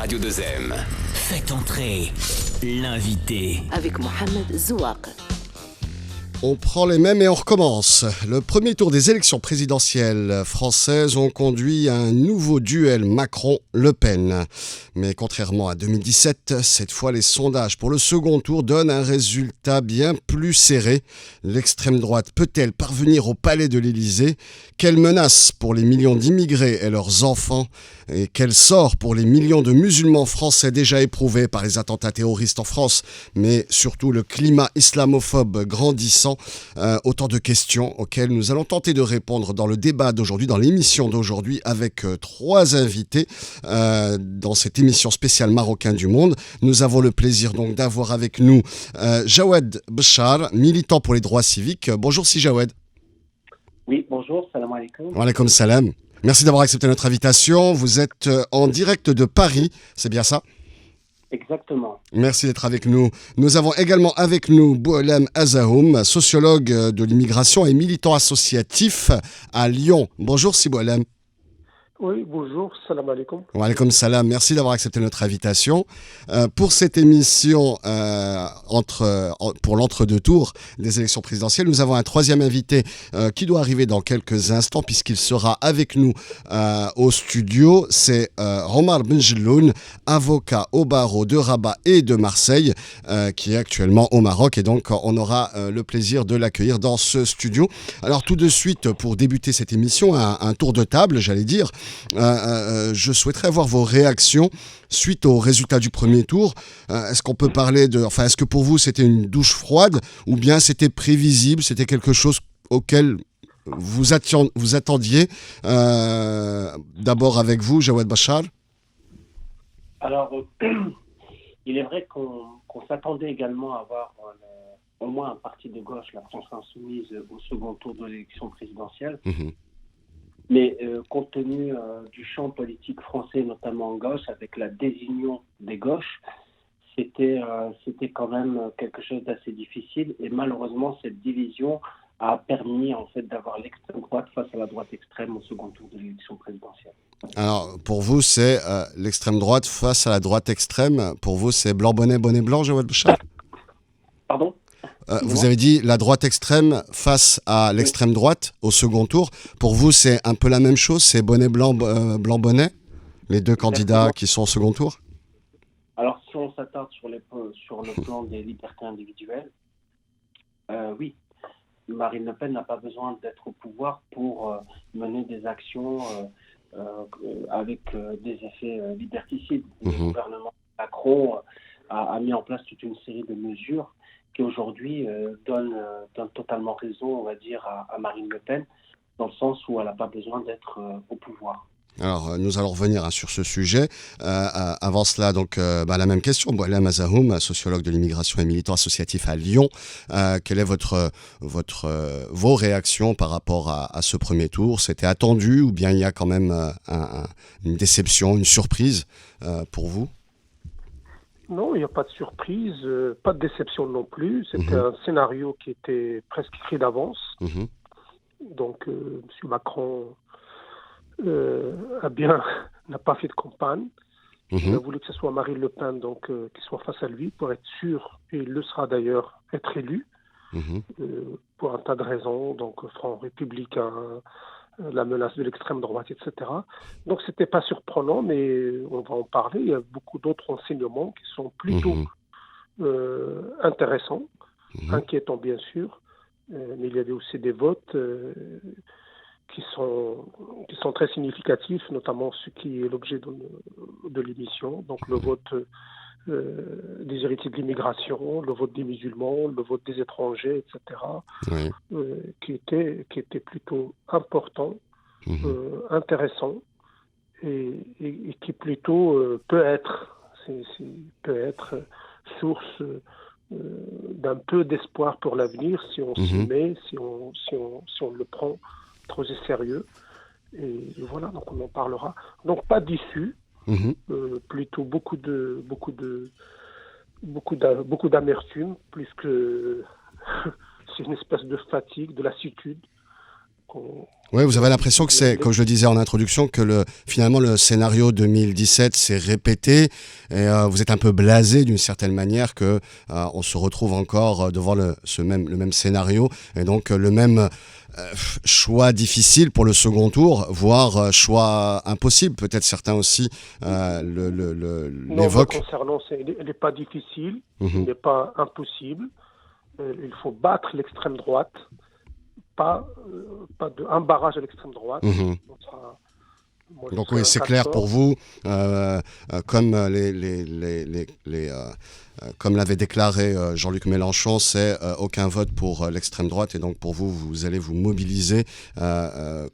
Radio 2M. Faites entrer l'invité. Avec Mohamed Zouak. On prend les mêmes et on recommence. Le premier tour des élections présidentielles françaises ont conduit à un nouveau duel Macron-Le Pen. Mais contrairement à 2017, cette fois les sondages pour le second tour donnent un résultat bien plus serré. L'extrême droite peut-elle parvenir au palais de l'Élysée ? Quelle menace pour les millions d'immigrés et leurs enfants ? Et quel sort pour les millions de musulmans français déjà éprouvés par les attentats terroristes en France, mais surtout le climat islamophobe grandissant. Autant de questions auxquelles nous allons tenter de répondre dans le débat d'aujourd'hui, dans l'émission d'aujourd'hui, avec trois invités dans cette émission spéciale Marocain du Monde. Nous avons le plaisir donc d'avoir avec nous Jawed Bechar, militant pour les droits civiques. Bonjour si Jawed. Oui, bonjour, salam alaikum. Wa alaikum salam. Merci d'avoir accepté notre invitation. Vous êtes en direct de Paris, c'est bien ça ? Exactement. Merci d'être avec nous. Nous avons également avec nous Boualem Azahoum, sociologue de l'immigration et militant associatif à Lyon. Bonjour si Boualem. Oui, bonjour, salam alaikum. Wa alaikum salam, merci d'avoir accepté notre invitation. Pour cette émission, pour l'entre-deux tours des élections présidentielles, nous avons un troisième invité qui doit arriver dans quelques instants puisqu'il sera avec nous au studio. C'est Omar Benjelloun, avocat au barreau de Rabat et de Marseille, qui est actuellement au Maroc. Et donc, on aura le plaisir de l'accueillir dans ce studio. Alors, tout de suite, pour débuter cette émission, un tour de table, j'allais dire. Je souhaiterais avoir vos réactions suite aux résultats du premier tour. Est-ce qu'on peut parler est-ce que pour vous c'était une douche froide ou bien c'était prévisible, c'était quelque chose auquel vous attendiez d'abord avec vous, Jawed Bechar? Alors, il est vrai qu'on s'attendait également à avoir au moins un parti de gauche, la France Insoumise, au second tour de l'élection présidentielle. Mmh. Mais compte tenu du champ politique français, notamment en gauche, avec la désunion des gauches, c'était quand même quelque chose d'assez difficile. Et malheureusement, cette division a permis en fait d'avoir l'extrême droite face à la droite extrême au second tour de l'élection présidentielle. Alors, pour vous, c'est l'extrême droite face à la droite extrême. Pour vous, c'est blanc bonnet blanc, Jawed Bechar? Pardon? Vous avez dit la droite extrême face à l'extrême droite au second tour. Pour vous, c'est un peu la même chose? C'est bonnet blanc, blanc bonnet? Les deux candidats qui sont au second tour? Alors, si on s'attarde sur le plan des libertés individuelles, oui. Marine Le Pen n'a pas besoin d'être au pouvoir pour mener des actions avec des effets liberticides. Le gouvernement Macron a mis en place toute une série de mesures qui aujourd'hui donne totalement raison, on va dire, à Marine Le Pen, dans le sens où elle n'a pas besoin d'être au pouvoir. Alors, nous allons revenir sur ce sujet. Avant cela, donc, la même question. Boualem Azahoum, sociologue de l'immigration et militant associatif à Lyon. Quelle est vos réactions par rapport à ce premier tour? C'était attendu ou bien il y a quand même une déception, une surprise pour vous? Non, il n'y a pas de surprise, pas de déception non plus. C'était un scénario qui était presque écrit d'avance. Donc, M. Macron n'a pas fait de campagne. Il a voulu que ce soit Marine Le Pen qui soit face à lui pour être sûr, et il le sera d'ailleurs, être élu, pour un tas de raisons, donc Front républicain, la menace de l'extrême droite, etc. Donc c'était pas surprenant, mais on va en parler. Il y a beaucoup d'autres enseignements qui sont plutôt intéressants, inquiétants bien sûr, mais il y avait aussi des votes qui sont très significatifs, notamment ce qui est l'objet de l'émission, donc le vote des héritiers de l'immigration, le vote des musulmans, le vote des étrangers, etc., qui était plutôt important, intéressant, et qui plutôt peut être source d'un peu d'espoir pour l'avenir si on s'y met, si on le prend trop au sérieux. Et voilà, donc on en parlera. Donc pas d'issue. Plutôt beaucoup d'amertume, plus que c'est une espèce de fatigue, de lassitude Oui, vous avez l'impression que c'est, comme je le disais en introduction, que finalement le scénario 2017 s'est répété et vous êtes un peu blasé d'une certaine manière que on se retrouve encore devant le même scénario et donc le même choix difficile pour le second tour, voire choix impossible. Peut-être certains aussi l'évoquent. Non, concernant, il n'est pas difficile, Mm-hmm. il n'est pas impossible. Il faut battre l'extrême droite. Pas un barrage à l'extrême droite. Mm-hmm. Donc oui, c'est clair pour vous, comme comme l'avait déclaré Jean-Luc Mélenchon, c'est aucun vote pour l'extrême droite et donc pour vous, vous allez vous mobiliser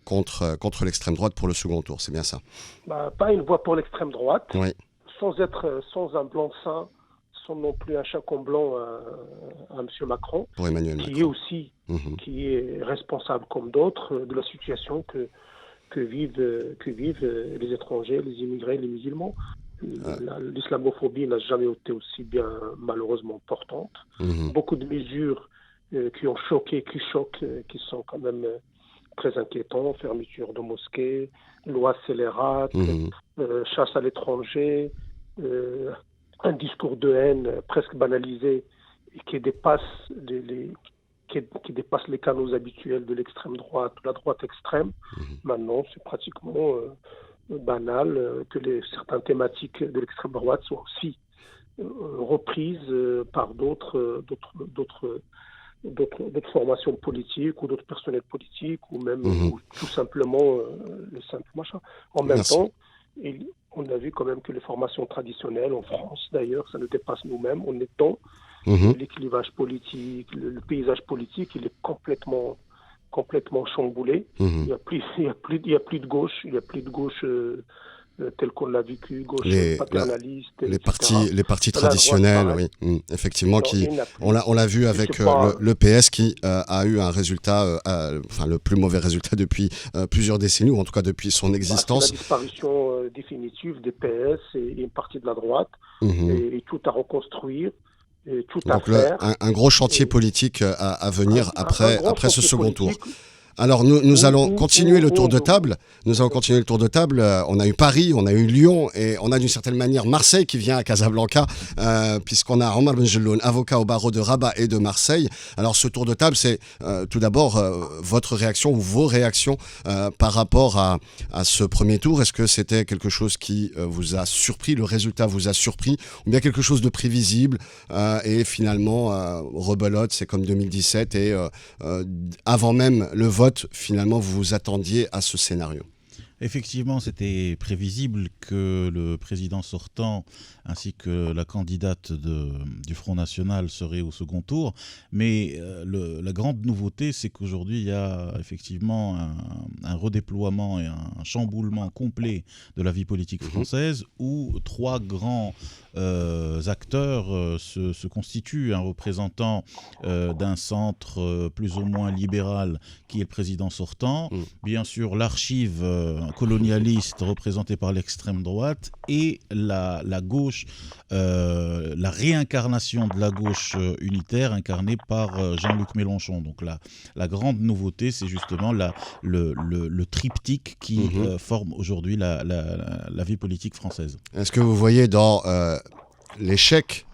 contre l'extrême droite pour le second tour, c'est bien ça? Pas une voix pour l'extrême droite, oui. sans un blanc-seing, sans non plus un chacon blanc à M. Macron, Pour Emmanuel qui Macron. est aussi qui est responsable comme d'autres de la situation que vivent les étrangers, les immigrés, les musulmans. L'islamophobie n'a jamais été aussi bien malheureusement portante. Beaucoup de mesures qui choquent, qui sont quand même très inquiétantes. Fermeture de mosquées, loi scélérate, chasse à l'étranger, un discours de haine presque banalisé et qui dépasse qui dépasse les canaux habituels de l'extrême droite, de la droite extrême. Maintenant, c'est pratiquement banal que certaines thématiques de l'extrême droite soient aussi reprises par d'autres formations politiques ou d'autres personnels politiques ou même ou tout simplement le simple machin. En même temps, on a vu quand même que les formations traditionnelles, en France d'ailleurs, ça nous dépasse nous-mêmes, on est dans l'équilibrage politique, le paysage politique, il est complètement chamboulé. Il y a plus de gauche, telle qu'on l'a vécu, gauche paternaliste, les partis traditionnels, oui, effectivement, on l'a vu avec le PS qui a eu un résultat, le plus mauvais résultat depuis plusieurs décennies, ou en tout cas depuis son existence. C'est la disparition définitive des PS et une partie de la droite, et tout à reconstruire. Donc un gros chantier politique à venir après ce second tour. Alors nous allons continuer le tour de table. On a eu Paris, on a eu Lyon et on a d'une certaine manière Marseille qui vient à Casablanca puisqu'on a Omar Benjelloun, avocat au barreau de Rabat et de Marseille. Alors ce tour de table, c'est tout d'abord votre réaction ou vos réactions par rapport à ce premier tour. Est-ce que c'était quelque chose qui vous a surpris, le résultat vous a surpris, ou bien quelque chose de prévisible et finalement rebelote, c'est comme 2017 et avant même le vote, finalement, vous vous attendiez à ce scénario? Effectivement, c'était prévisible que le président sortant ainsi que la candidate du Front National seraient au second tour. Mais la grande nouveauté, c'est qu'aujourd'hui, il y a effectivement un redéploiement et un chamboulement complet de la vie politique française où trois grands acteurs se constituent. Un représentant d'un centre plus ou moins libéral qui est le président sortant. Bien sûr, l'archive colonialiste représentée par l'extrême droite et la gauche, la réincarnation de la gauche unitaire incarnée par Jean-Luc Mélenchon. Donc la grande nouveauté, c'est justement le triptyque qui forme aujourd'hui la vie politique française. Est-ce que vous voyez dans l'échec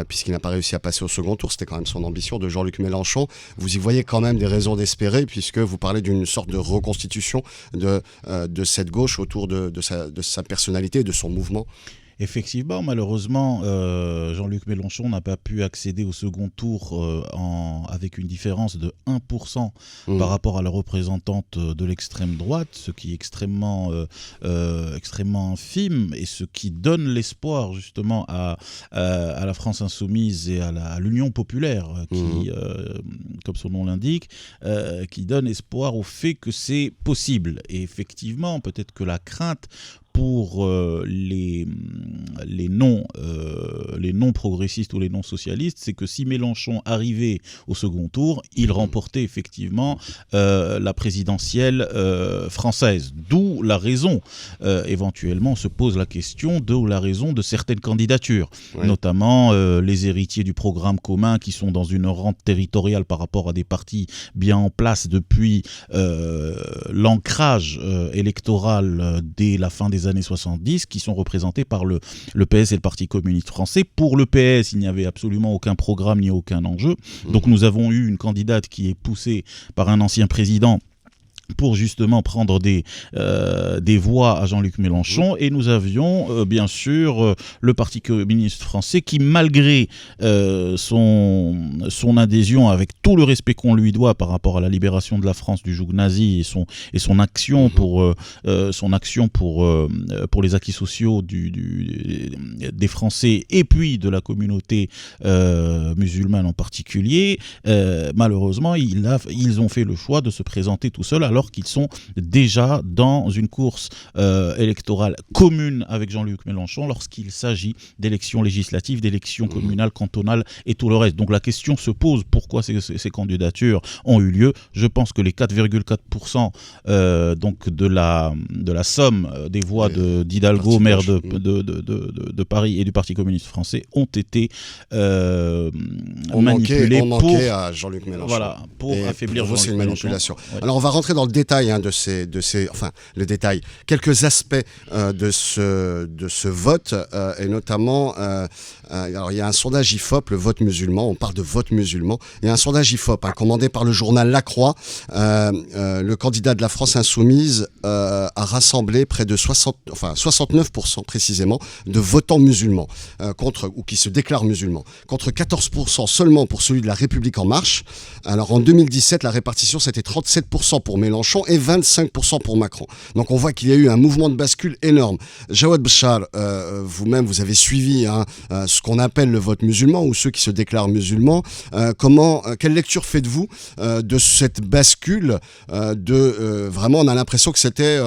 puisqu'il n'a pas réussi à passer au second tour, c'était quand même son ambition, de Jean-Luc Mélenchon, vous y voyez quand même des raisons d'espérer, puisque vous parlez d'une sorte de reconstitution de cette gauche autour de sa personnalité et de son mouvement? Effectivement, malheureusement, Jean-Luc Mélenchon n'a pas pu accéder au second tour avec une différence de 1% par rapport à la représentante de l'extrême droite, ce qui est extrêmement infime et ce qui donne l'espoir justement à la France insoumise et à l'Union populaire, qui, comme son nom l'indique, qui donne espoir au fait que c'est possible. Et effectivement, peut-être que la crainte pour les non progressistes ou les non socialistes, c'est que si Mélenchon arrivait au second tour, il remportait effectivement la présidentielle française. D'où la raison, éventuellement se pose la question de la raison de certaines candidatures, notamment les héritiers du programme commun qui sont dans une rente territoriale par rapport à des partis bien en place depuis l'ancrage électoral dès la fin des années 70, qui sont représentés par le PS et le Parti communiste français. Pour le PS, il n'y avait absolument aucun programme ni aucun enjeu. Donc nous avons eu une candidate qui est poussée par un ancien président pour justement prendre des voix à Jean-Luc Mélenchon, et nous avions bien sûr le Parti communiste français qui, malgré son adhésion, avec tout le respect qu'on lui doit par rapport à la libération de la France du joug nazi et son action pour les acquis sociaux des Français et puis de la communauté musulmane en particulier, malheureusement ils ont fait le choix de se présenter tout seuls alors qu'ils sont déjà dans une course électorale commune avec Jean-Luc Mélenchon lorsqu'il s'agit d'élections législatives, d'élections communales, cantonales et tout le reste. Donc la question se pose, pourquoi ces candidatures ont eu lieu. Je pense que les 4,4% donc de la somme des voix d'Hidalgo, maire de Paris, et du Parti communiste français ont été manipulés à Jean-Luc Mélenchon. Voilà, pour affaiblir Jean-Luc Mélenchon. Ouais. Alors on va rentrer dans le détail le détail, quelques aspects de ce vote, et notamment, alors il y a un sondage IFOP, le vote musulman, on parle de vote musulman, il y a un sondage IFOP commandé par le journal La Croix, le candidat de la France Insoumise a rassemblé près de 69% précisément de votants musulmans, ou qui se déclarent musulmans, contre 14% seulement pour celui de la République En Marche. Alors en 2017, la répartition c'était 37% pour Mélenchon et 25% pour Macron. Donc on voit qu'il y a eu un mouvement de bascule énorme. Jawad Bachar, vous-même vous avez suivi ce qu'on appelle le vote musulman, ou ceux qui se déclarent musulmans. Quelle lecture faites-vous de cette bascule vraiment, on a l'impression que c'était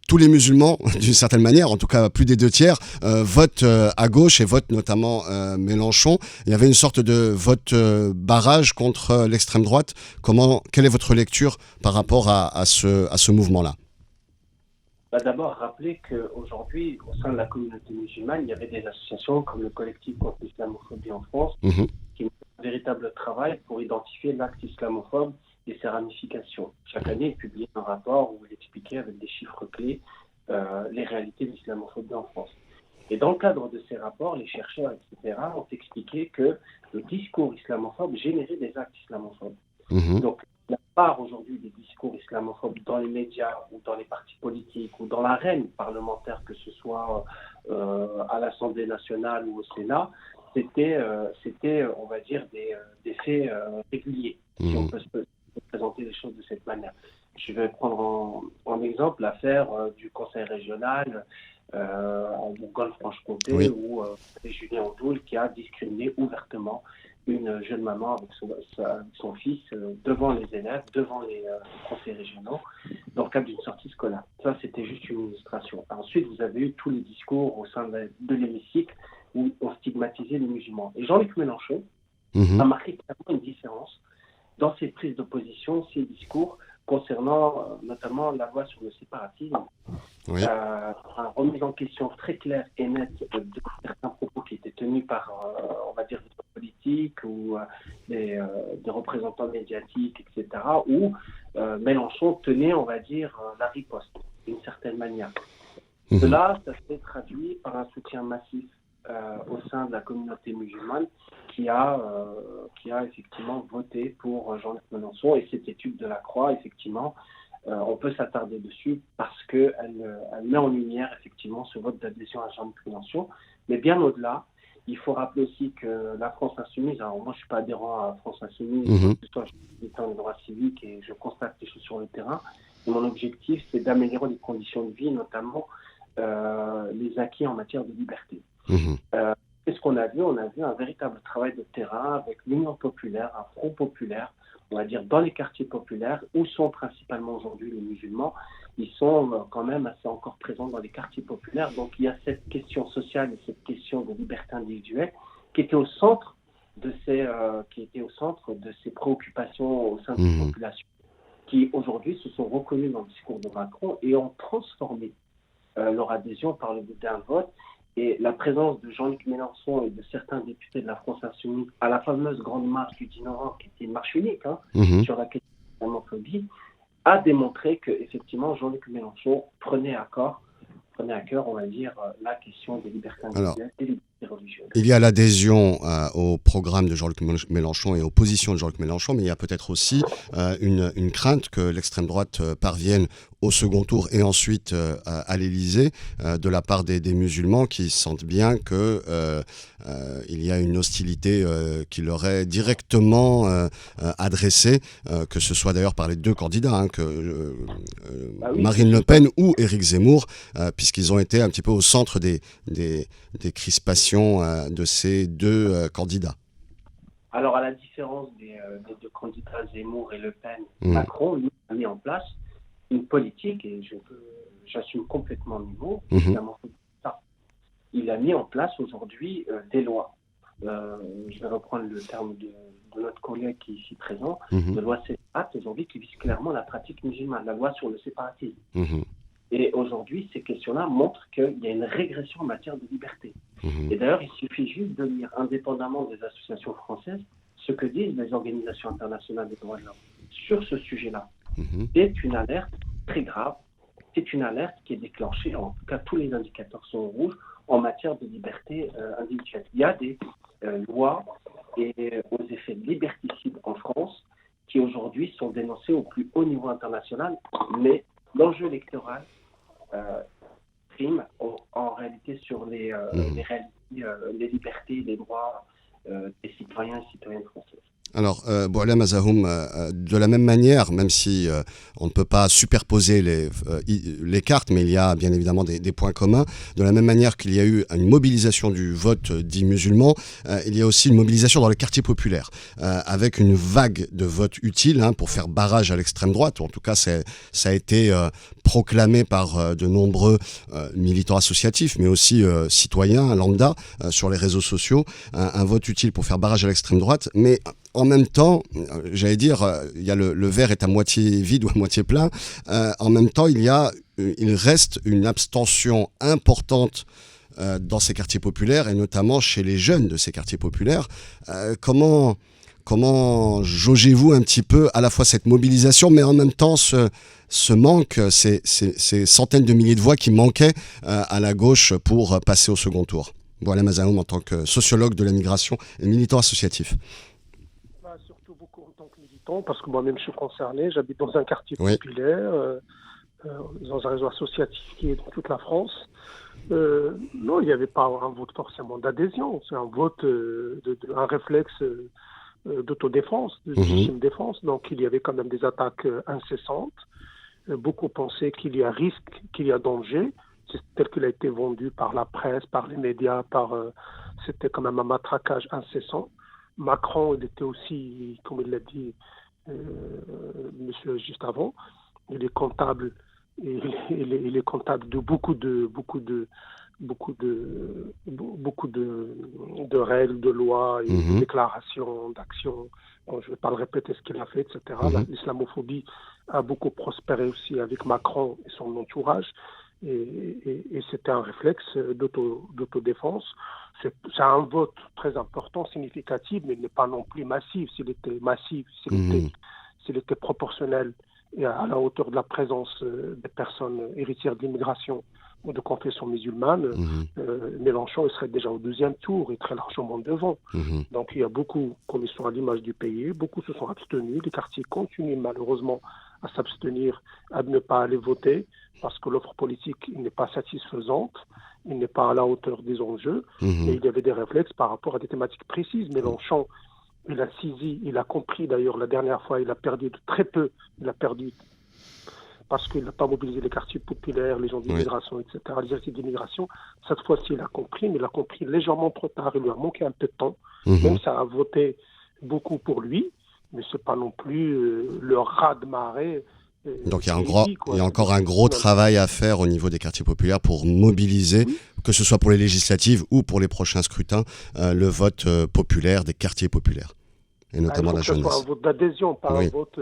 tous les musulmans, d'une certaine manière, en tout cas plus des 2/3, votent à gauche et votent notamment Mélenchon. Il y avait une sorte de vote barrage contre l'extrême droite. Quelle est votre lecture par rapport à ce mouvement-là ? D'abord, rappeler qu'aujourd'hui, au sein de la communauté musulmane, il y avait des associations comme le collectif contre l'islamophobie en France, qui font un véritable travail pour identifier l'acte islamophobe et ses ramifications. Chaque année, il publiait un rapport où il expliquait avec des chiffres clés les réalités de l'islamophobie en France. Et dans le cadre de ces rapports, les chercheurs, etc., ont expliqué que le discours islamophobe générait des actes islamophobes. Donc, la part aujourd'hui des discours islamophobes dans les médias ou dans les partis politiques ou dans l'arène parlementaire, que ce soit à l'Assemblée nationale ou au Sénat, c'était on va dire, des faits réguliers, si on peut se présenter les choses de cette manière. Je vais prendre en exemple l'affaire du conseil régional en Bourgogne-Franche-Comté, où c'est Julien Andoul qui a discriminé ouvertement une jeune maman avec son fils devant les élèves, devant les conseils régionaux, dans le cadre d'une sortie scolaire. Ça, c'était juste une illustration. Ensuite, vous avez eu tous les discours au sein de l'hémicycle où on stigmatisait les musulmans. Et Jean-Luc Mélenchon a marqué clairement une différence dans ses prises d'opposition, ses discours concernant notamment la loi sur le séparatisme, remise en question très claire et nette de certains propos qui étaient tenus par, on va dire, des politiques ou des représentants médiatiques, etc., où Mélenchon tenait, on va dire, la riposte, d'une certaine manière. Cela, ça s'est traduit par un soutien massif au sein de la communauté musulmane qui a effectivement voté pour Jean-Luc Mélenchon. Et cette étude de la Croix, effectivement, on peut s'attarder dessus parce qu'elle met en lumière effectivement ce vote d'adhésion à Jean-Luc Mélenchon. Mais bien au-delà, il faut rappeler aussi que la France Insoumise, alors moi je ne suis pas adhérent à France Insoumise, je suis en droit civique et je constate les choses sur le terrain. Et mon objectif, c'est d'améliorer les conditions de vie, notamment les acquis en matière de liberté. Qu'est-ce qu'on a vu ? On a vu un véritable travail de terrain avec l'Union populaire, un front populaire, on va dire, dans les quartiers populaires, où sont principalement aujourd'hui les musulmans, ils sont quand même assez encore présents dans les quartiers populaires. Donc il y a cette question sociale et cette question de liberté individuelle qui était au centre de ces préoccupations au sein de la population, qui aujourd'hui se sont reconnus dans le discours de Macron et ont transformé leur adhésion par le bout d'un vote. Et la présence de Jean-Luc Mélenchon et de certains députés de la France Insoumise à la fameuse grande marche du 10 novembre, qui était une marche unique sur la question de l'islamophobie, a démontré que effectivement Jean-Luc Mélenchon prenait à cœur, on va dire, la question des libertés individuelles et des libertés religieuses. Il y a l'adhésion au programme de Jean-Luc Mélenchon et aux positions de Jean-Luc Mélenchon, mais il y a peut-être aussi une crainte que l'extrême droite parvienne au second tour et ensuite à l'Élysée de la part des musulmans qui sentent bien qu'il y a une hostilité qui leur est directement adressée, que ce soit d'ailleurs par les deux candidats, Marine Le Pen ou Éric Zemmour, puisqu'ils ont été un petit peu au centre des crispations de ces deux candidats. Alors, à la différence des deux candidats Zemmour et Le Pen, Macron, lui, a mis en place une politique, et j'assume complètement le mot, évidemment, il a mis en place aujourd'hui des lois. Je vais reprendre le terme de notre collègue qui est ici présent, de loi séparate aujourd'hui qui vise clairement la pratique musulmane, la loi sur le séparatisme. Et aujourd'hui, ces questions-là montrent qu'il y a une régression en matière de liberté. Et d'ailleurs, il suffit juste de lire, indépendamment des associations françaises, ce que disent les organisations internationales des droits de l'homme sur ce sujet-là. C'est une alerte très grave. C'est une alerte qui est déclenchée, en tout cas tous les indicateurs sont rouges, en matière de liberté individuelle. Il y a des lois et aux effets liberticides en France qui aujourd'hui sont dénoncées au plus haut niveau international, mais l'enjeu électoral prime en réalité sur les libertés, les droits des citoyens et citoyennes françaises. Alors, Boualem Azahoum, de la même manière, même si on ne peut pas superposer les cartes, mais il y a bien évidemment des points communs, de la même manière qu'il y a eu une mobilisation du vote dit musulman, il y a aussi une mobilisation dans les quartiers populaires, avec une vague de votes utiles pour faire barrage à l'extrême droite, ou en tout cas ça a été proclamé par de nombreux militants associatifs, mais aussi citoyens, lambda, sur les réseaux sociaux, un vote utile pour faire barrage à l'extrême droite, mais en même temps, j'allais dire, il y a le verre est à moitié vide ou à moitié plein. En même temps, il reste une abstention importante dans ces quartiers populaires et notamment chez les jeunes de ces quartiers populaires. Comment jaugez-vous un petit peu à la fois cette mobilisation, mais en même temps ce manque, ces centaines de milliers de voix qui manquaient à la gauche pour passer au second tour? Boualem Azahoum, en tant que sociologue de la migration et militant associatif. Surtout beaucoup en tant que militant, parce que moi-même je suis concerné, j'habite dans un quartier populaire, dans un réseau associatif qui est dans toute la France. Non, il n'y avait pas un vote forcément d'adhésion, c'est un vote, un réflexe d'autodéfense, de légitime défense. Donc il y avait quand même des attaques incessantes. Beaucoup pensaient qu'il y a risque, qu'il y a danger. C'est tel qu'il a été vendu par la presse, par les médias, c'était quand même un matraquage incessant. Macron, il était aussi, comme il l'a dit monsieur juste avant, il est comptable, il est comptable de beaucoup de règles, de lois, et de déclarations, d'actions. Bon, je ne vais pas le répéter ce qu'il a fait, etc. L'islamophobie a beaucoup prospéré aussi avec Macron et son entourage. Et c'était un réflexe d'autodéfense. C'est un vote très important, significatif, mais il n'est pas non plus massif. S'il était massif, s'il était proportionnel et à la hauteur de la présence des personnes héritières d'immigration ou de confession musulmane, Mélenchon il serait déjà au deuxième tour et très largement devant. Donc il y a beaucoup, comme ils sont à l'image du pays, beaucoup se sont abstenus. Les quartiers continuent malheureusement à s'abstenir, à ne pas aller voter, parce que l'offre politique n'est pas satisfaisante, il n'est pas à la hauteur des enjeux, et il y avait des réflexes par rapport à des thématiques précises. Mélenchon, il a saisi, il a compris d'ailleurs la dernière fois, il a perdu de très peu, il a perdu parce qu'il n'a pas mobilisé les quartiers populaires, les gens d'immigration, etc., les héritiers d'immigration. Cette fois-ci, il a compris, mais il a compris légèrement trop tard, il lui a manqué un peu de temps, même ça a voté beaucoup pour lui, mais c'est pas non plus le raz-de-marée. Donc il y a encore un gros travail à faire au niveau des quartiers populaires pour mobiliser, que ce soit pour les législatives ou pour les prochains scrutins, le vote populaire des quartiers populaires, et notamment la jeunesse. C'est un vote d'adhésion, pas un vote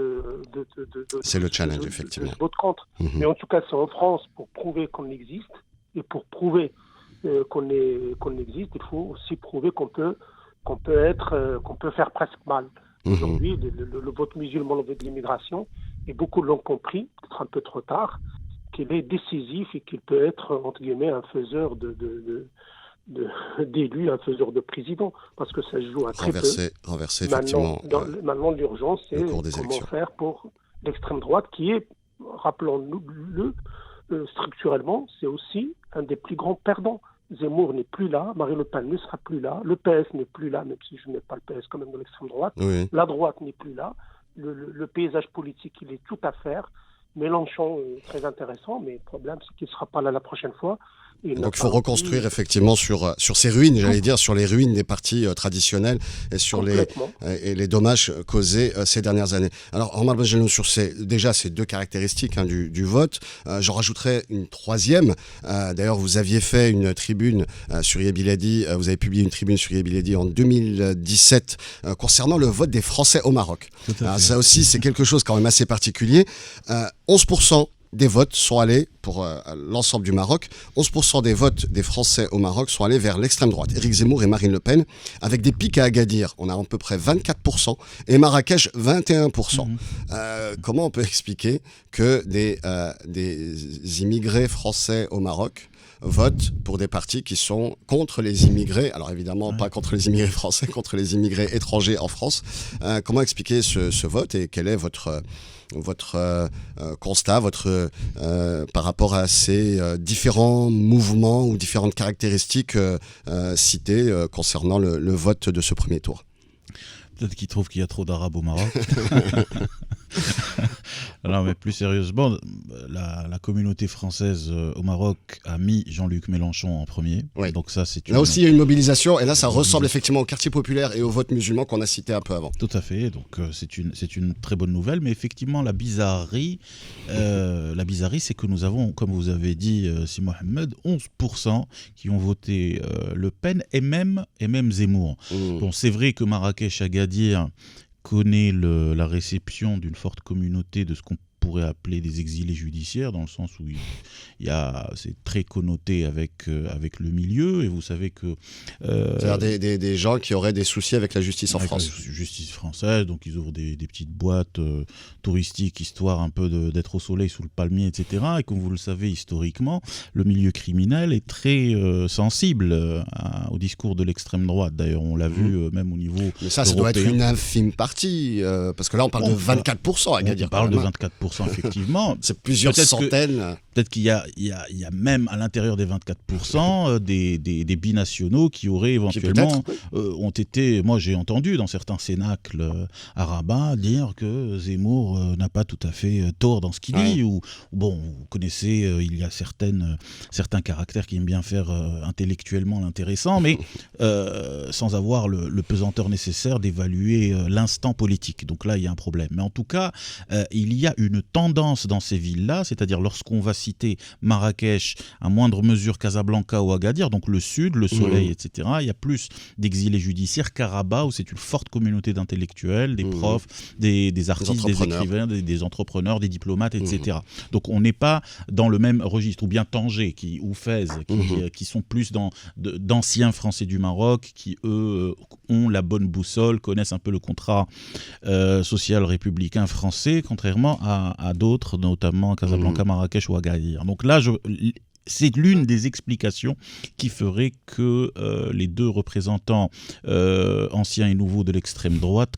c'est le challenge, effectivement. Vote contre. Mais en tout cas, c'est en France pour prouver qu'on existe, et pour prouver qu'on existe, il faut aussi prouver qu'on peut faire presque mal. Aujourd'hui, le vote musulman, le vote de l'immigration, et beaucoup l'ont compris, peut-être un peu trop tard, qu'il est décisif et qu'il peut être, entre guillemets, un faiseur d'élus, un faiseur de président, parce que ça se joue à très peu. Renverser effectivement. Maintenant, l'urgence, c'est comment faire pour l'extrême droite, qui est, rappelons-nous-le, structurellement, c'est aussi un des plus grands perdants. Zemmour n'est plus là, Marine Le Pen ne sera plus là, le PS n'est plus là, même si je ne mets pas le PS quand même dans l'extrême droite, la droite n'est plus là, le paysage politique, il est tout à faire. Mélenchon est très intéressant, mais le problème, c'est qu'il ne sera pas là la prochaine fois. Donc il faut reconstruire effectivement sur ces ruines, j'allais dire, sur les ruines des partis traditionnels et sur les dommages causés ces dernières années. Alors, Omar Benjelloun, sur ces deux caractéristiques du vote, j'en rajouterai une troisième. D'ailleurs, vous aviez fait une tribune sur Yebiladi, vous avez publié une tribune sur Yebiladi en 2017 concernant le vote des Français au Maroc. Ça aussi, c'est quelque chose quand même assez particulier. 11% des votes sont allés, pour l'ensemble du Maroc, 11% des votes des Français au Maroc sont allés vers l'extrême droite. Éric Zemmour et Marine Le Pen, avec des pics à Agadir, on a à peu près 24%, et Marrakech, 21%. Comment on peut expliquer que des immigrés français au Maroc votent pour des partis qui sont contre les immigrés, alors évidemment pas contre les immigrés français, contre les immigrés étrangers en France. Comment expliquer ce vote, et quel est votre constat, par rapport à ces différents mouvements ou différentes caractéristiques citées concernant le vote de ce premier tour? Peut-être qu'ils trouvent qu'il y a trop d'Arabes au Maroc. Non, mais plus sérieusement, la communauté française au Maroc a mis Jean-Luc Mélenchon en premier. Oui. Donc ça, c'est là aussi, il y a une mobilisation, et là, ça ressemble effectivement au quartier populaire et au vote musulman qu'on a cité un peu avant. Tout à fait. Donc c'est une très bonne nouvelle, mais effectivement, la bizarrerie, c'est que nous avons, comme vous avez dit, Si Mohamed, 11% qui ont voté Le Pen et même Zemmour. Bon, c'est vrai que Marrakech-Agadir connaît la réception d'une forte communauté de ce qu'on pourrait appeler des exilés judiciaires, dans le sens où c'est très connoté avec le milieu, et vous savez que... C'est-à-dire des gens qui auraient des soucis avec la justice en France. La justice française, donc ils ouvrent des petites boîtes touristiques, histoire un peu d'être au soleil sous le palmier, etc. Et comme vous le savez, historiquement, le milieu criminel est très sensible au discours de l'extrême droite. D'ailleurs, on l'a vu même au niveau Mais ça doit être une infime partie, parce que là, on parle de 24% à Agadir. On parle de 24%. Effectivement, c'est plusieurs centaines. Peut-être qu'il y a même à l'intérieur des 24% des binationaux qui auraient éventuellement ont été. Moi, j'ai entendu dans certains cénacles à Rabat dire que Zemmour n'a pas tout à fait tort dans ce qu'il dit. Ou bon, vous connaissez, il y a certains caractères qui aiment bien faire intellectuellement l'intéressant, mais sans avoir le pesanteur nécessaire d'évaluer l'instant politique. Donc là, il y a un problème. Mais en tout cas, il y a une tendance dans ces villes-là, c'est-à-dire lorsqu'on va citer Marrakech, à moindre mesure Casablanca ou Agadir, donc le sud, le soleil, etc., il y a plus d'exilés judiciaires qu'à Rabat, où c'est une forte communauté d'intellectuels, des profs, des artistes, des écrivains, des entrepreneurs, des diplomates, etc. Donc on n'est pas dans le même registre, ou bien Tanger ou Fès, qui sont plus d'anciens Français du Maroc, qui eux ont la bonne boussole, connaissent un peu le contrat social républicain français, contrairement à d'autres, notamment Casablanca, Marrakech ou Agadir. Donc là, c'est l'une des explications qui ferait que les deux représentants anciens et nouveaux de l'extrême droite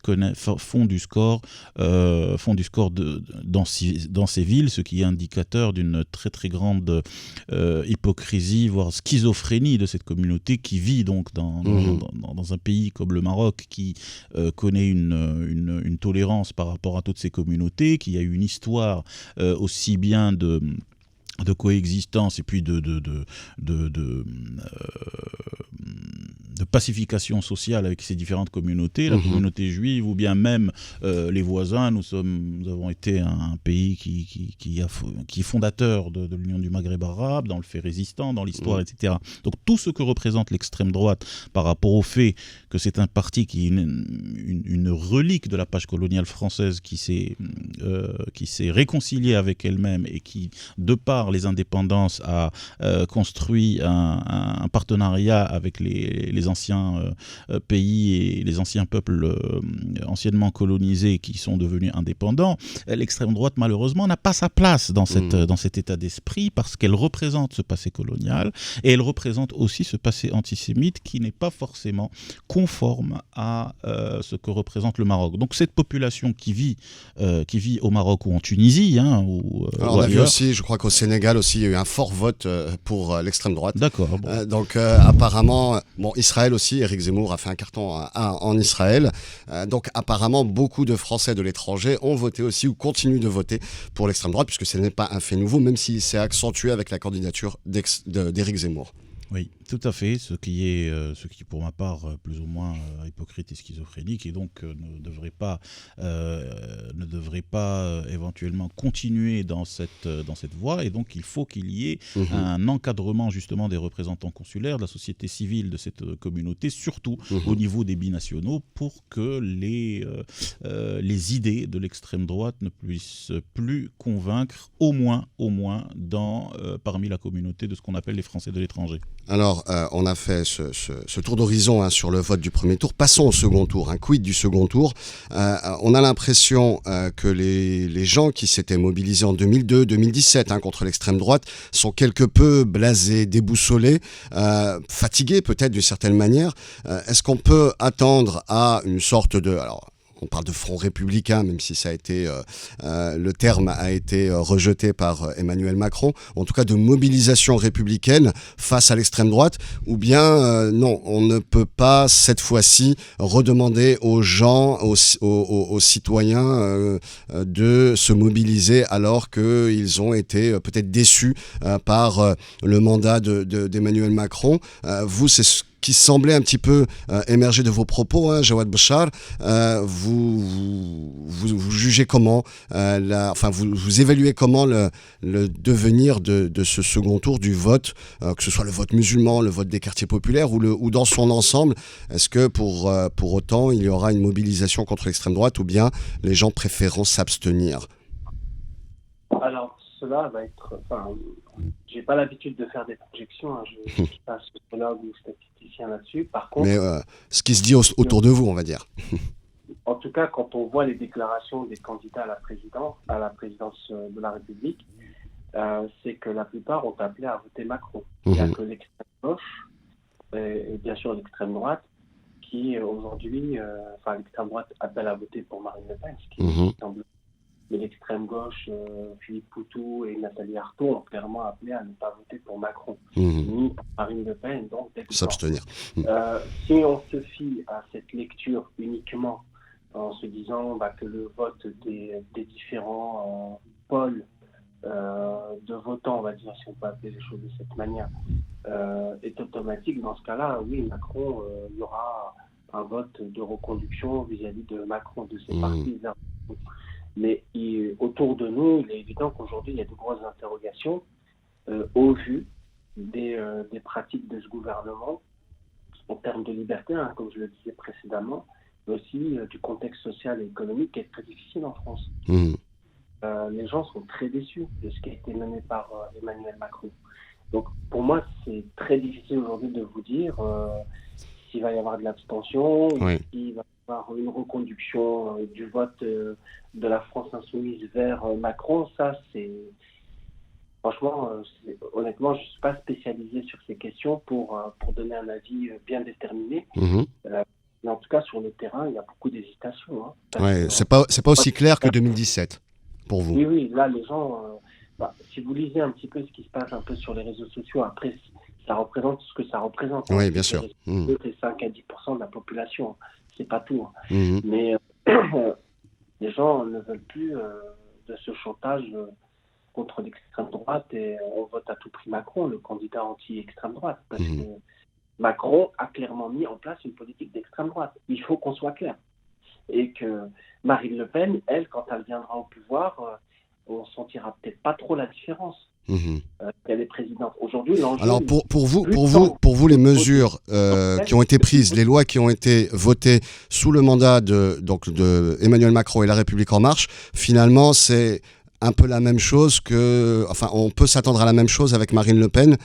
font du score dans ces villes, ce qui est indicateur d'une très très grande hypocrisie, voire schizophrénie de cette communauté qui vit donc dans un pays comme le Maroc, qui connaît une tolérance par rapport à toutes ces communautés, qui a une histoire aussi bien de coexistence et puis pacification sociale avec ces différentes communautés, la communauté juive ou bien même les voisins. Nous avons été un pays qui est fondateur de l'Union du Maghreb arabe, dans le fait résistant, dans l'histoire, etc. Donc tout ce que représente l'extrême droite par rapport au fait que c'est un parti qui est une relique de la page coloniale française qui s'est réconciliée avec elle-même et qui, de par les indépendances, a construit un partenariat avec les anciens pays et les anciens peuples anciennement colonisés qui sont devenus indépendants. L'extrême droite, malheureusement, n'a pas sa place dans cet état d'esprit parce qu'elle représente ce passé colonial et elle représente aussi ce passé antisémite qui n'est pas forcément conforme à ce que représente le Maroc. Donc cette population qui vit au Maroc ou en Tunisie, on a vu aussi, je crois qu'au Sénégal aussi, il y a eu un fort vote pour l'extrême droite. D'accord. Bon. Donc apparemment, Israël aussi, Éric Zemmour a fait un carton en Israël. Donc apparemment, beaucoup de Français de l'étranger ont voté aussi ou continuent de voter pour l'extrême droite, puisque ce n'est pas un fait nouveau, même s'il s'est accentué avec la candidature d'Éric Zemmour. Oui, tout à fait, ce qui est pour ma part plus ou moins hypocrite et schizophrénique et donc ne devrait pas éventuellement continuer dans cette voie et donc il faut qu'il y ait un encadrement justement des représentants consulaires, de la société civile de cette communauté, surtout au niveau des binationaux pour que les idées de l'extrême droite ne puissent plus convaincre au moins parmi la communauté de ce qu'on appelle les Français de l'étranger. Alors, on a fait ce tour d'horizon sur le vote du premier tour. Passons au second tour. Un quid du second tour. On a l'impression que les gens qui s'étaient mobilisés en 2002-2017 contre l'extrême droite sont quelque peu blasés, déboussolés, fatigués peut-être d'une certaine manière. Est-ce qu'on peut attendre à une sorte de... Alors, on parle de front républicain, même si ça a été, le terme a été rejeté par Emmanuel Macron, en tout cas de mobilisation républicaine face à l'extrême droite, ou bien non, on ne peut pas cette fois-ci redemander aux gens, aux citoyens de se mobiliser alors qu'ils ont été peut-être déçus par le mandat d'Emmanuel Macron. Vous, c'est ce qui semblait un petit peu émerger de vos propos, Jawad Bouchar. Vous jugez comment, vous évaluez comment le devenir de ce second tour du vote, que ce soit le vote musulman, le vote des quartiers populaires ou dans son ensemble. Est-ce que pour autant il y aura une mobilisation contre l'extrême droite ou bien les gens préféreront s'abstenir? Alors, cela va être... j'ai pas l'habitude de faire des projections. Je ne suis pas sociologue ou statisticien là-dessus. Par contre... Mais ce qui se dit autour de vous, on va dire. En tout cas, quand on voit les déclarations des candidats à la présidence de la République, c'est que la plupart ont appelé à voter Macron. Il n'y a que l'extrême gauche et bien sûr l'extrême droite qui aujourd'hui... l'extrême droite appelle à voter pour Marine Le Pen, ce qui semble... Mais l'extrême gauche, Philippe Poutou et Nathalie Arthaud ont clairement appelé à ne pas voter pour Macron, ni pour Marine Le Pen, donc s'abstenir. Si on se fie à cette lecture uniquement en se disant que le vote des différents pôles de votants, on va dire, si on peut appeler les choses de cette manière, est automatique, dans ce cas-là, oui, Macron, il y aura un vote de reconduction vis-à-vis de Macron, de ses partis. Mais autour de nous, il est évident qu'aujourd'hui, il y a de grosses interrogations au vu des pratiques de ce gouvernement en termes de liberté, comme je le disais précédemment, mais aussi du contexte social et économique qui est très difficile en France. Les gens sont très déçus de ce qui a été mené par Emmanuel Macron. Donc pour moi, c'est très difficile aujourd'hui de vous dire s'il va y avoir de l'abstention, s'il va y avoir une reconduction du vote de la France insoumise vers Macron. Ça, c'est... Franchement, honnêtement, je ne suis pas spécialisé sur ces questions pour donner un avis bien déterminé. Mais en tout cas, sur le terrain, il y a beaucoup d'hésitations. C'est pas aussi clair que 2017, pour vous. Oui, là, les gens... si vous lisez un petit peu ce qui se passe un peu sur les réseaux sociaux, après, ça représente ce que ça représente. Oui, bien sûr. C'est 5 à 10% de la population. C'est pas tout. Mais les gens ne veulent plus de ce chantage contre l'extrême droite et on vote à tout prix Macron, le candidat anti-extrême droite. Parce que Macron a clairement mis en place une politique d'extrême droite. Il faut qu'on soit clair. Et que Marine Le Pen, elle, quand elle viendra au pouvoir, on sentira peut-être pas trop la différence. Elle est présidente. Aujourd'hui, l'enjeu... Alors pour vous, les mesures qui ont été prises, les lois qui ont été votées sous le mandat de Emmanuel Macron et La République En Marche, finalement, c'est un peu la même chose que... Enfin, on peut s'attendre à la même chose avec Marine Le Pen.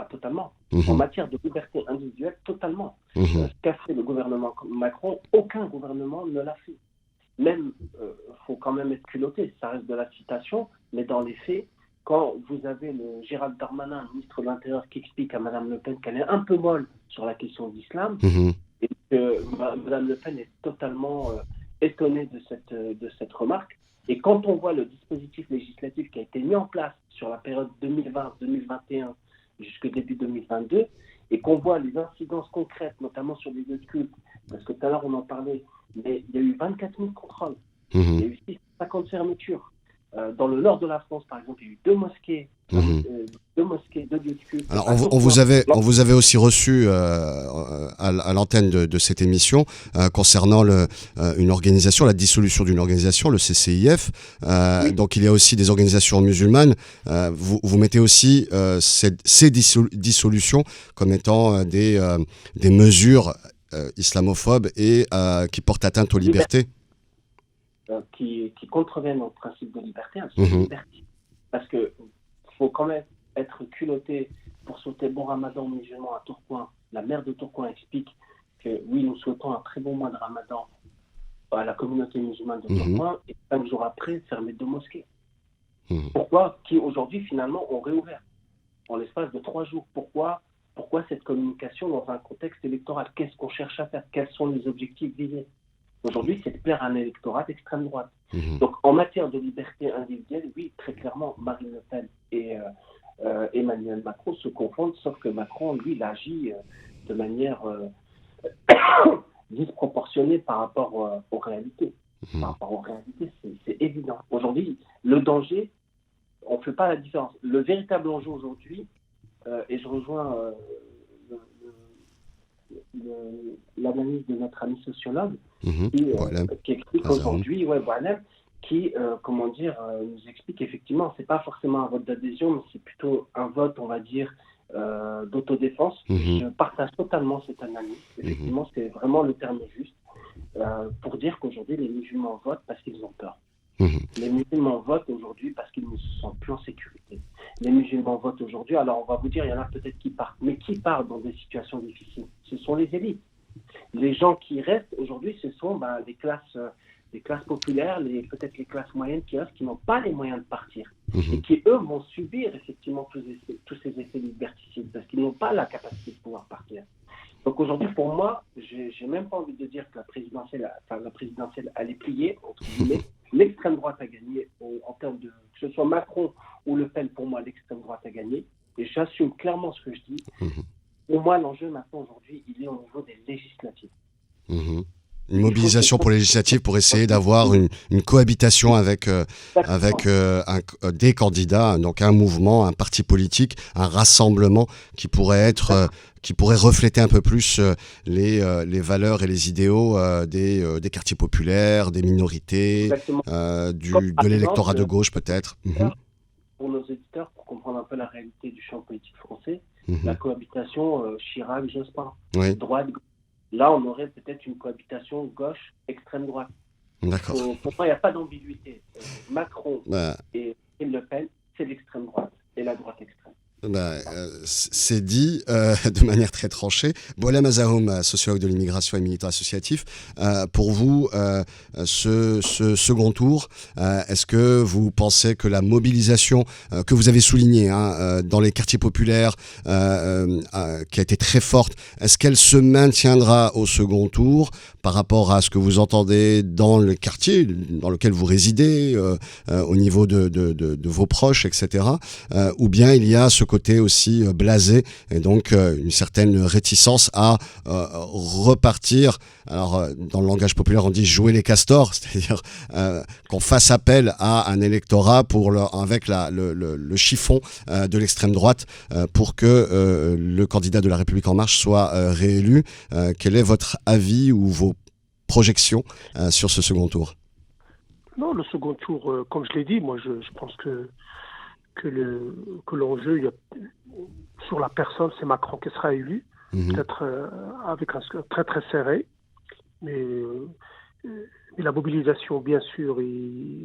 Totalement. En matière de liberté individuelle, totalement. Ce qu'a fait le gouvernement Macron, aucun gouvernement ne l'a fait. Même, faut quand même être culotté, ça reste de la citation, mais dans les faits, quand vous avez le Gérald Darmanin, ministre de l'Intérieur, qui explique à Mme Le Pen qu'elle est un peu molle sur la question de l'islam, et que Mme Le Pen est totalement étonnée de cette remarque, et quand on voit le dispositif législatif qui a été mis en place sur la période 2020-2021 jusqu'au début 2022, et qu'on voit les incidences concrètes, notamment sur les lieux de culte, parce que tout à l'heure on en parlait, mais il y a eu 24 000 contrôles, il y a eu 650 fermetures. Dans le nord de la France, par exemple, il y a eu 2 mosquées, 2 lieux de culte. Alors, on vous avait aussi reçu à l'antenne de cette émission concernant une organisation, la dissolution d'une organisation, le CCIF. Donc, il y a aussi des organisations musulmanes. Vous mettez aussi ces dissolutions comme étant des mesures islamophobes et qui portent atteinte aux libertés. Qui contreviennent au principe de liberté, liberté. Parce qu'il faut quand même être culotté pour souhaiter bon ramadan aux musulmans à Tourcoing. La maire de Tourcoing explique que oui, nous souhaitons un très bon mois de ramadan à la communauté musulmane de Tourcoing, et 5 jours après, fermer 2 mosquées. Pourquoi? Qui aujourd'hui, finalement, ont réouvert en l'espace de 3 jours. Pourquoi cette communication dans un contexte électoral? Qu'est-ce qu'on cherche à faire? Quels sont les objectifs visés? Aujourd'hui, c'est de plaire à un électorat d'extrême droite. Donc, en matière de liberté individuelle, oui, très clairement, Marine Le Pen et Emmanuel Macron se confondent, sauf que Macron, lui, il agit de manière disproportionnée par rapport aux réalités. Par rapport aux réalités, c'est évident. Aujourd'hui, le danger, on ne fait pas la différence. Le véritable enjeu aujourd'hui, et je rejoins l'analyse de notre ami sociologue, qui explique aujourd'hui, qui nous explique effectivement, c'est pas forcément un vote d'adhésion, mais c'est plutôt un vote, on va dire, d'autodéfense. Je partage totalement cette analyse. Effectivement, c'est vraiment le terme juste pour dire qu'aujourd'hui, les musulmans votent parce qu'ils ont peur. Les musulmans votent aujourd'hui parce qu'ils ne se sentent plus en sécurité. Les musulmans votent aujourd'hui, alors on va vous dire, il y en a peut-être qui partent. Mais qui partent dans des situations difficiles? Ce sont les élites. Les gens qui restent aujourd'hui, ce sont les classes populaires, peut-être les classes moyennes qui restent, qui n'ont pas les moyens de partir. Et qui, eux, vont subir effectivement tous ces effets liberticides, parce qu'ils n'ont pas la capacité de pouvoir partir. Donc aujourd'hui, pour moi, j'ai même pas envie de dire que la présidentielle allait plier, entre guillemets. L'extrême droite a gagné en termes de... Que ce soit Macron ou Le Pen, pour moi, l'extrême droite a gagné. Et j'assume clairement ce que je dis. Pour moi, l'enjeu maintenant, aujourd'hui, il est au niveau des législatives. Une mobilisation pour les législatives pour essayer d'avoir une cohabitation avec des candidats, donc un mouvement, un parti politique, un rassemblement qui pourrait refléter un peu plus les valeurs et les idéaux des quartiers populaires, des minorités, de l'électorat de gauche peut-être. Pour nos éditeurs, pour comprendre un peu la réalité du champ politique français, la cohabitation Chirac-Jospin, droite-gauche. Là, on aurait peut-être une cohabitation gauche-extrême droite. D'accord. Pour moi, il n'y a pas d'ambiguïté. Macron et Le Pen, c'est l'extrême droite et la droite extrême. C'est dit de manière très tranchée. Boualem Azahoum, sociologue de l'immigration et militant associatif, pour vous, ce second tour, est-ce que vous pensez que la mobilisation que vous avez soulignée dans les quartiers populaires, qui a été très forte, est-ce qu'elle se maintiendra au second tour par rapport à ce que vous entendez dans le quartier dans lequel vous résidez, au niveau de vos proches, etc. Ou bien il y a ce côté côté aussi blasé, et donc une certaine réticence à repartir. Alors, dans le langage populaire, on dit jouer les castors, c'est-à-dire qu'on fasse appel à un électorat avec le chiffon de l'extrême droite pour que le candidat de La République En Marche soit réélu. Quel est votre avis ou vos projections sur ce second tour? Non, le second tour, comme je l'ai dit, moi je pense que l'enjeu sur la personne, c'est Macron qui sera élu, peut-être avec un score très très serré, mais la mobilisation, bien sûr,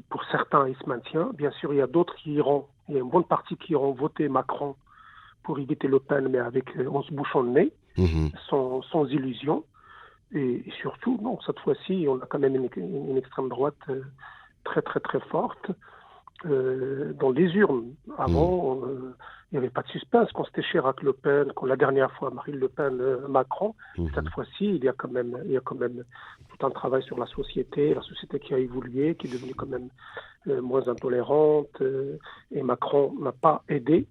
pour certains, il se maintient. Bien sûr, il y a d'autres il y a une bonne partie qui iront voter Macron pour éviter Le Pen, mais en se bouchant le nez, sans illusion. Et surtout, non, cette fois-ci, on a quand même une extrême droite très très très forte dans les urnes. Avant, il n'y avait pas de suspense. Quand c'était Chirac Le Pen, quand la dernière fois Marine Le Pen Macron, cette fois-ci, il y a quand même tout un travail sur la société qui a évolué, qui est devenue quand même moins intolérante. Et Macron n'a pas aidé,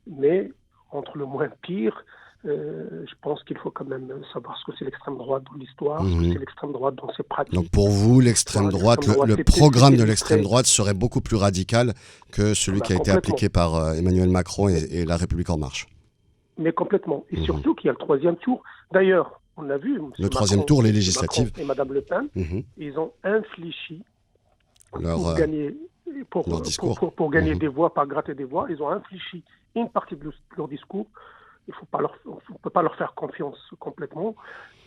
mais entre le moins pire. Je pense qu'il faut quand même savoir ce que c'est l'extrême droite dans l'histoire, ce que c'est l'extrême droite dans ses pratiques. Donc pour vous, l'extrême droite, le programme de l'extrême droite serait beaucoup plus radical que celui qui a été appliqué par Emmanuel Macron et La République En Marche. Mais complètement. Et surtout qu'il y a le troisième tour. D'ailleurs, on a vu le troisième tour, les législatives. Macron et Madame Le Pen, ils ont infléchi leur gagner, discours. Pour gagner des voix, par gratter des voix. Ils ont infléchi une partie de leur discours. On ne peut pas leur faire confiance complètement.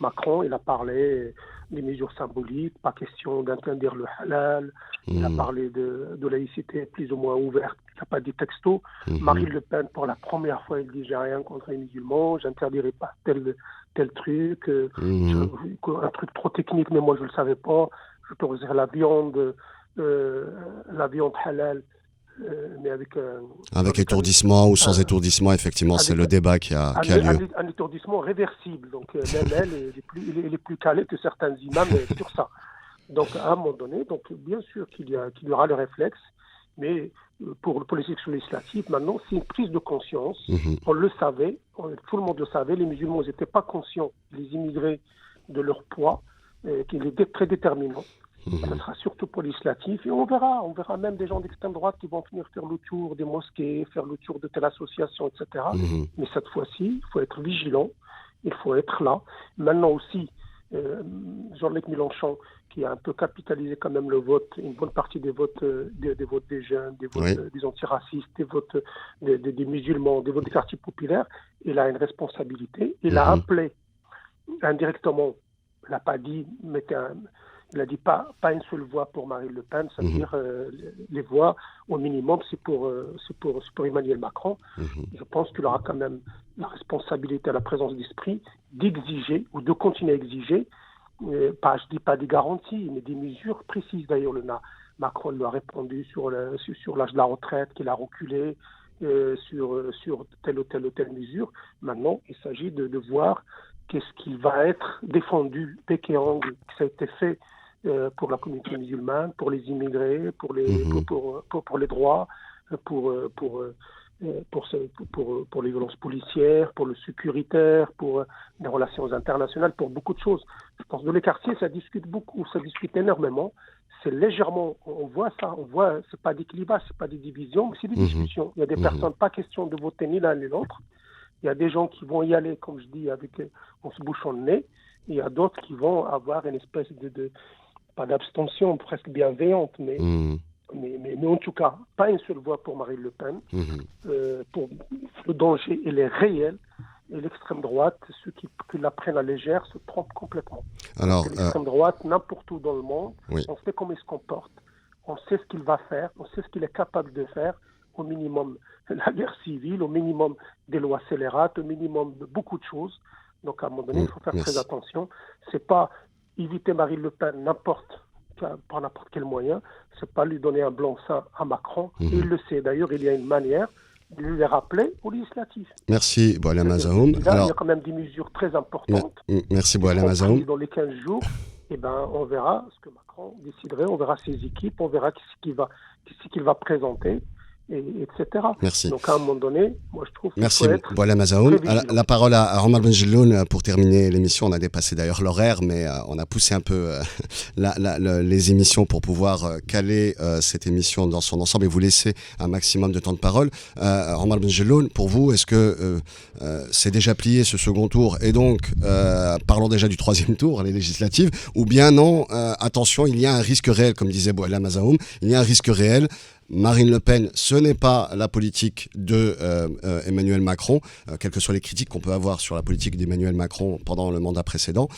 Macron, il a parlé des mesures symboliques, pas question d'interdire le halal. Il a parlé de laïcité plus ou moins ouverte, il n'a pas dit texto. Marine Le Pen, pour la première fois, il dit « j'ai rien contre les musulmans, j'interdirai pas tel truc, un truc trop technique, mais moi je ne le savais pas, j'autoriserai la viande halal ». Mais avec étourdissement ou sans étourdissement, effectivement, c'est le débat qui a lieu. Un étourdissement réversible, donc même elle est plus calée que certains imams sur ça. Donc à un moment donné, donc bien sûr qu'il y aura le réflexe, mais pour les élections législatives, maintenant, c'est une prise de conscience. On le savait, tout le monde le savait, les musulmans n'étaient pas conscients, les immigrés, de leur poids, qu'il est très déterminant. Ce sera surtout pour législatif et on verra même des gens d'extrême droite qui vont venir faire le tour des mosquées, faire le tour de telle association, etc. Mais cette fois-ci, il faut être vigilant, il faut être là. Maintenant aussi, Jean-Luc Mélenchon, qui a un peu capitalisé quand même le vote, une bonne partie des votes des jeunes, des votes des antiracistes, des votes des musulmans, des votes des quartiers populaires, il a une responsabilité. Il a appelé indirectement, il n'a pas dit, il a dit pas une seule voix pour Marine Le Pen, c'est-à-dire les voix au minimum, c'est pour Emmanuel Macron. Je pense qu'il aura quand même la responsabilité, la présence d'esprit d'exiger ou de continuer à exiger, je dis pas des garanties, mais des mesures précises. D'ailleurs, Macron lui a répondu sur l'âge de la retraite, qu'il a reculé sur telle ou telle mesure. Maintenant, il s'agit de voir qu'est-ce qui va être défendu, bec et ongle, que ça a été fait pour la communauté musulmane, pour les immigrés, pour les droits, pour les violences policières, pour le sécuritaire, pour les relations internationales, pour beaucoup de choses. Je pense que dans les quartiers, ça discute beaucoup, ça discute énormément. C'est légèrement, on voit, c'est pas des clivages, c'est pas des divisions, mais c'est des discussions. Il y a des personnes, pas question de voter ni l'un ni l'autre. Il y a des gens qui vont y aller, comme je dis, en se bouchant le nez. Il y a d'autres qui vont avoir une espèce pas d'abstention, presque bienveillante, mais en tout cas, pas une seule voix pour Marine Le Pen. Le danger, il est réel. Et l'extrême droite, ceux qui la prennent à légère, se trompent complètement. Alors, l'extrême droite, n'importe où dans le monde, on sait comment il se comporte, on sait ce qu'il va faire, on sait ce qu'il est capable de faire, au minimum la guerre civile, au minimum des lois scélérates, au minimum de beaucoup de choses. Donc à un moment donné, il faut faire très attention. C'est pas éviter Marine Le Pen par n'importe quel moyen, c'est pas lui donner un blanc-seing à Macron. Il le sait. D'ailleurs, il y a une manière de lui les rappeler aux législatives. Merci, Boualem Azaoum. Il y a quand même des mesures très importantes. Merci, Boualem Azaoum. Dans les 15 jours, on verra ce que Macron déciderait, on verra ses équipes, on verra ce qu'il va présenter. etc. Merci. Donc à un moment donné, moi je trouve qu'il Merci, faut être Boualem Azaoun. très vigilant. La parole à Omar Benjelloun pour terminer l'émission. On a dépassé d'ailleurs l'horaire, mais on a poussé un peu les émissions pour pouvoir caler cette émission dans son ensemble et vous laisser un maximum de temps de parole. Omar Benjelloun, pour vous, est-ce que c'est déjà plié ce second tour et donc parlons déjà du troisième tour, les législatives, ou bien non, attention, il y a un risque réel, comme disait Boualem Azaoun, il y a un risque réel. Marine Le Pen, ce n'est pas la politique de Emmanuel Macron, quelles que soient les critiques qu'on peut avoir sur la politique d'Emmanuel Macron pendant le mandat précédent.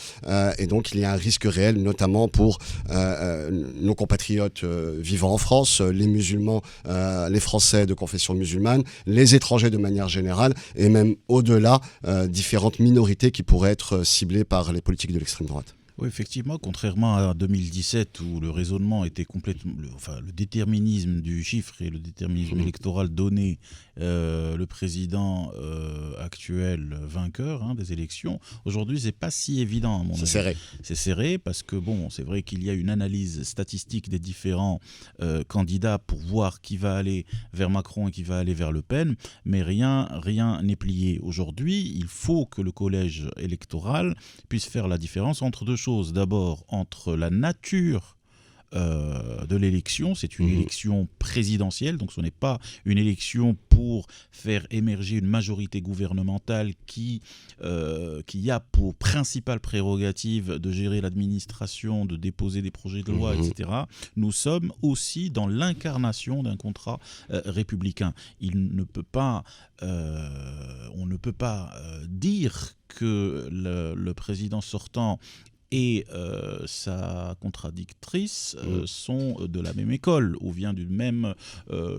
Et donc, il y a un risque réel, notamment pour nos compatriotes vivant en France, les musulmans, les Français de confession musulmane, les étrangers de manière générale, et même au-delà, différentes minorités qui pourraient être ciblées par les politiques de l'extrême droite. Oui, effectivement, contrairement à 2017 où le raisonnement était complètement, le déterminisme du chiffre et le déterminisme électoral donnait le président actuel vainqueur des élections. Aujourd'hui, c'est pas si évident à mon avis. C'est serré. C'est serré parce que bon, c'est vrai qu'il y a une analyse statistique des différents candidats pour voir qui va aller vers Macron et qui va aller vers Le Pen, mais rien n'est plié. Aujourd'hui, il faut que le collège électoral puisse faire la différence entre deux choses. D'abord, entre la nature de l'élection, c'est une élection présidentielle, donc ce n'est pas une élection pour faire émerger une majorité gouvernementale qui a pour principale prérogative de gérer l'administration, de déposer des projets de loi, etc. Nous sommes aussi dans l'incarnation d'un contrat républicain. On ne peut pas dire que le président sortant et sa contradictrice sont de la même école, ou viennent du même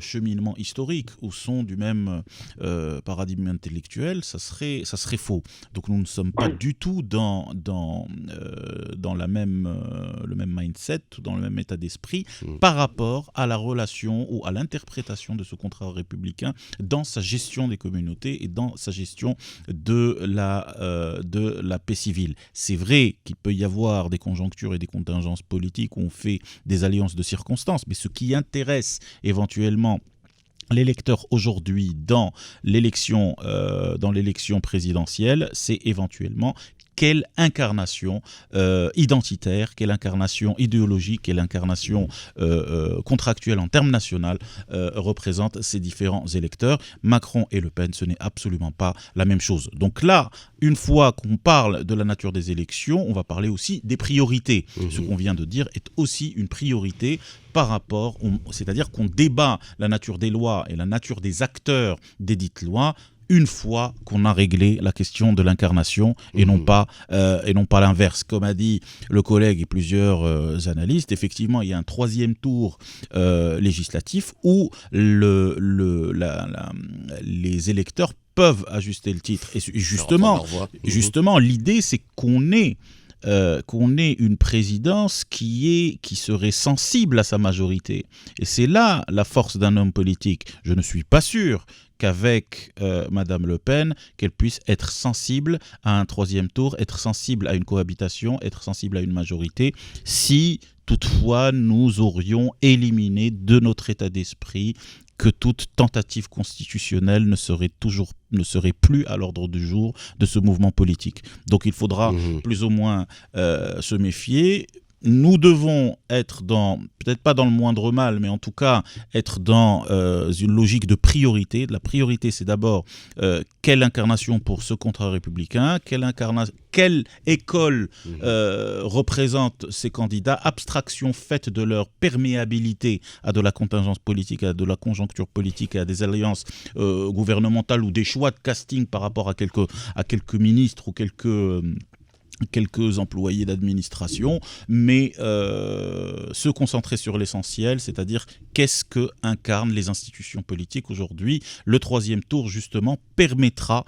cheminement historique, ou sont du même paradigme intellectuel, ça serait faux. Donc nous ne sommes pas du tout dans le même mindset, dans le même état d'esprit par rapport à la relation ou à l'interprétation de ce contrat républicain dans sa gestion des communautés et dans sa gestion de la paix civile. C'est vrai qu'il peut y avoir des conjonctures et des contingences politiques où on fait des alliances de circonstances, mais ce qui intéresse éventuellement l'électeur aujourd'hui dans l'élection présidentielle, c'est éventuellement quelle incarnation identitaire, quelle incarnation idéologique, quelle incarnation contractuelle en termes nationaux représente ces différents électeurs. Macron et Le Pen, ce n'est absolument pas la même chose. Donc là, une fois qu'on parle de la nature des élections, on va parler aussi des priorités. Ce qu'on vient de dire est aussi une priorité par rapport, c'est-à-dire qu'on débat la nature des lois et la nature des acteurs des dites lois une fois qu'on a réglé la question de l'incarnation et non pas l'inverse. Comme a dit le collègue et plusieurs analystes, effectivement, il y a un troisième tour législatif où les électeurs peuvent ajuster le titre. Et justement, l'idée, c'est qu'on ait une présidence qui serait sensible à sa majorité. Et c'est là la force d'un homme politique. Je ne suis pas sûr qu'avec Madame Le Pen, qu'elle puisse être sensible à un troisième tour, être sensible à une cohabitation, être sensible à une majorité, si toutefois nous aurions éliminé de notre état d'esprit que toute tentative constitutionnelle ne serait plus à l'ordre du jour de ce mouvement politique. Donc il faudra plus ou moins se méfier. Nous devons être peut-être pas dans le moindre mal, mais en tout cas être dans une logique de priorité. La priorité, c'est d'abord quelle incarnation pour ce contrat républicain, quelle école représente ces candidats, abstraction faite de leur perméabilité à de la contingence politique, à de la conjoncture politique, à des alliances gouvernementales ou des choix de casting par rapport à quelques ministres ou quelques employés d'administration, mais se concentrer sur l'essentiel, c'est-à-dire qu'est-ce que incarnent les institutions politiques aujourd'hui. Le troisième tour, justement, permettra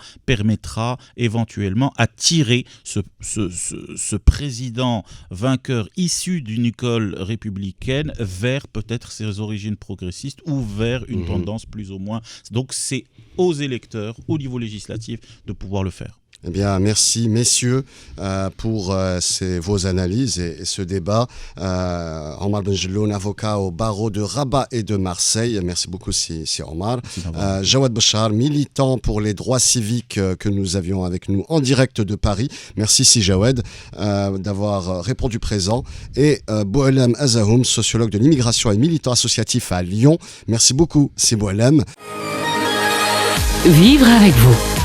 éventuellement à tirer ce président vainqueur issu d'une école républicaine vers peut-être ses origines progressistes ou vers une tendance plus ou moins. Donc c'est aux électeurs, au niveau législatif, de pouvoir le faire. Eh bien, merci messieurs pour vos analyses et ce débat. Omar Benjelloun, avocat au barreau de Rabat et de Marseille. Merci beaucoup, si Omar. Jawad Bachar, militant pour les droits civiques que nous avions avec nous en direct de Paris. Merci, si Jawad, d'avoir répondu présent. Et Boualem Azahoum, sociologue de l'immigration et militant associatif à Lyon. Merci beaucoup, si Boualem. Vivre avec vous.